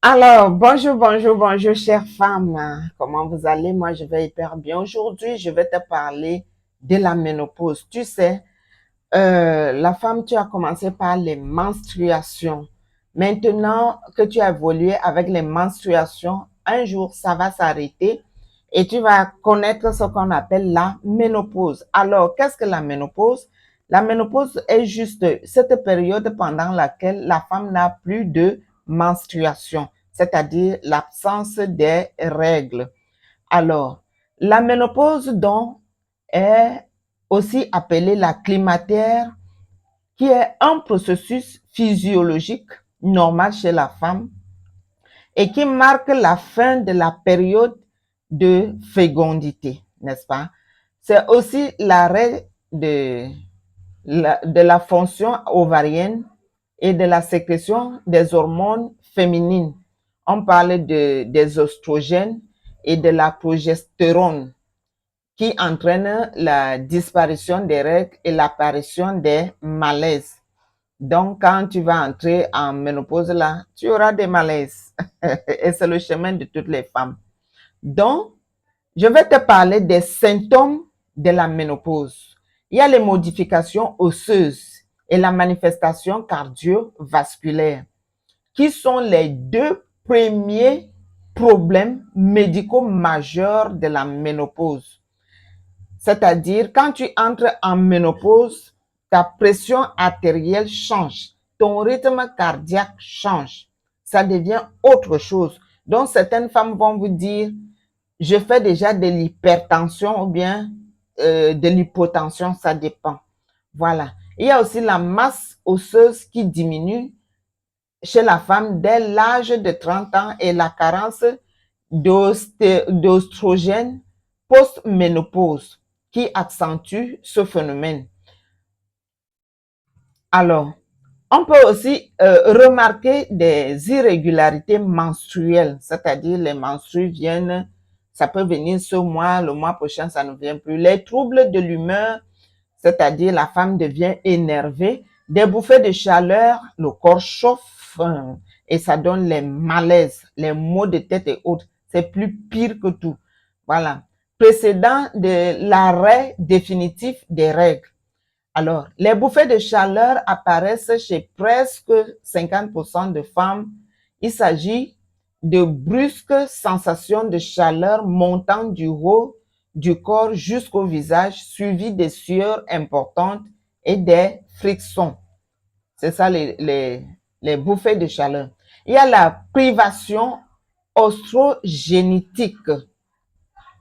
Alors, bonjour, chère femme. Comment vous allez? Moi, je vais hyper bien. Aujourd'hui, je vais te parler de la ménopause. Tu sais, la femme, tu as commencé par les menstruations. Maintenant que tu as évolué avec les menstruations, un jour, ça va s'arrêter et tu vas connaître ce qu'on appelle la ménopause. Alors, qu'est-ce que la ménopause? La ménopause est juste cette période pendant laquelle la femme n'a plus de menstruation, c'est-à-dire l'absence des règles. Alors, la ménopause, donc, est aussi appelée la climatère, qui est un processus physiologique normal chez la femme et qui marque la fin de la période de fécondité, n'est-ce pas? C'est aussi l'arrêt de la fonction ovarienne et de la sécrétion des hormones féminines. On parle des oestrogènes et de la progestérone qui entraîne la disparition des règles et l'apparition des malaises. Donc, quand tu vas entrer en ménopause, là, tu auras des malaises. Et c'est le chemin de toutes les femmes. Donc, je vais te parler des symptômes de la ménopause. Il y a les modifications osseuses et la manifestation cardiovasculaire, qui sont les deux premiers problèmes médicaux majeurs de la ménopause. C'est-à-dire, quand tu entres en ménopause, ta pression artérielle change, ton rythme cardiaque change, ça devient autre chose. Donc, certaines femmes vont vous dire, je fais déjà de l'hypertension ou bien de l'hypotension, ça dépend. Voilà. Il y a aussi la masse osseuse qui diminue chez la femme dès l'âge de 30 ans et la carence d'oestrogène post-ménopause qui accentue ce phénomène. Alors, on peut aussi remarquer des irrégularités menstruelles, c'est-à-dire les menstrues viennent, ça peut venir ce mois, le mois prochain, ça ne vient plus. Les troubles de l'humeur, c'est-à-dire la femme devient énervée, des bouffées de chaleur, le corps chauffe et ça donne les malaises, les maux de tête et autres. C'est plus pire que tout. Voilà. Précédent de l'arrêt définitif des règles. Alors, les bouffées de chaleur apparaissent chez presque 50% de femmes. Il s'agit de brusques sensations de chaleur montant du haut du corps jusqu'au visage, suivies de sueurs importantes et des frictions. C'est ça les bouffées de chaleur. Il y a la privation oestrogénitique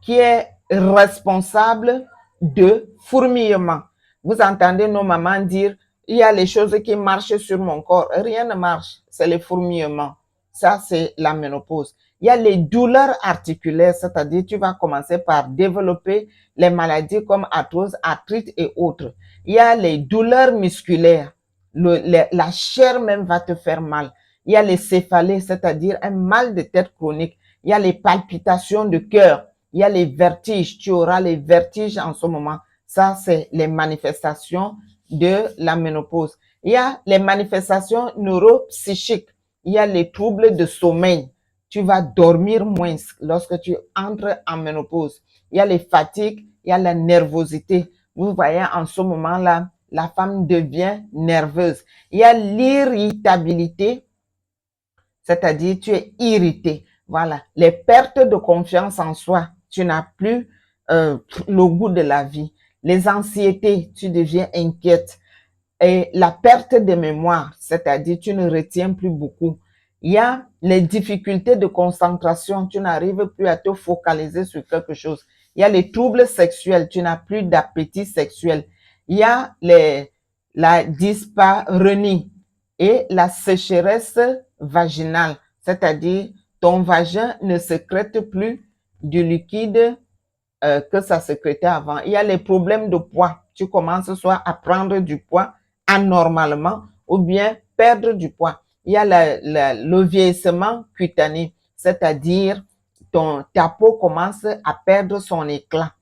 qui est responsable de fourmillement. Vous entendez nos mamans dire, il y a les choses qui marchent sur mon corps. Rien ne marche, c'est le fourmillement. Ça, c'est la ménopause. Il y a les douleurs articulaires, c'est-à-dire tu vas commencer par développer les maladies comme arthrose, arthrite et autres. Il y a les douleurs musculaires. La chair même va te faire mal. Il y a les céphalées, c'est-à-dire un mal de tête chronique. Il y a les palpitations de cœur. Il y a les vertiges. Tu auras les vertiges en ce moment. Ça, c'est les manifestations de la ménopause. Il y a les manifestations neuropsychiques. Il y a les troubles de sommeil. Tu vas dormir moins lorsque tu entres en ménopause. Il y a les fatigues, il y a la nervosité. Vous voyez, en ce moment-là, la femme devient nerveuse. Il y a l'irritabilité, c'est-à-dire tu es irrité. Voilà, les pertes de confiance en soi. Tu n'as plus le goût de la vie. Les anxiétés, tu deviens inquiète. Et la perte de mémoire, c'est-à-dire tu ne retiens plus beaucoup. Il y a les difficultés de concentration, tu n'arrives plus à te focaliser sur quelque chose. Il y a les troubles sexuels, tu n'as plus d'appétit sexuel. Il y a la dyspareunie et la sécheresse vaginale, c'est-à-dire ton vagin ne sécrète plus du liquide que ça sécrétait avant. Il y a les problèmes de poids. Tu commences soit à prendre du poids anormalement ou bien perdre du poids. Il y a le vieillissement cutané, c'est-à-dire ta peau commence à perdre son éclat.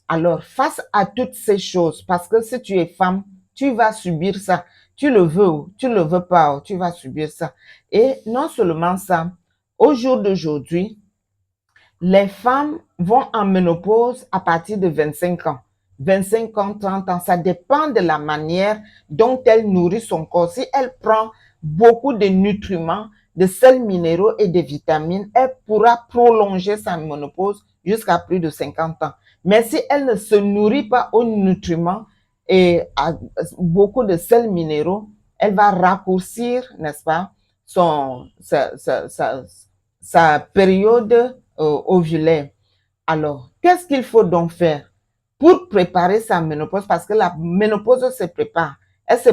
Alors, face à toutes ces choses, parce que si tu es femme, tu vas subir ça. Tu le veux ou tu le veux pas, tu vas subir ça. Et non seulement ça, Au jour d'aujourd'hui, les femmes vont en ménopause à partir de 25 ans. 25 ans, 30 ans, ça dépend de la manière dont elle nourrit son corps. Si elle prend beaucoup de nutriments, de sels minéraux et de vitamines, elle pourra prolonger sa ménopause jusqu'à plus de 50 ans. Mais si elle ne se nourrit pas aux nutriments et à beaucoup de sels minéraux, elle va raccourcir, n'est-ce pas, sa période ovulaire. Alors, qu'est-ce qu'il faut donc faire pour préparer sa ménopause? Parce que la ménopause se prépare. Elle se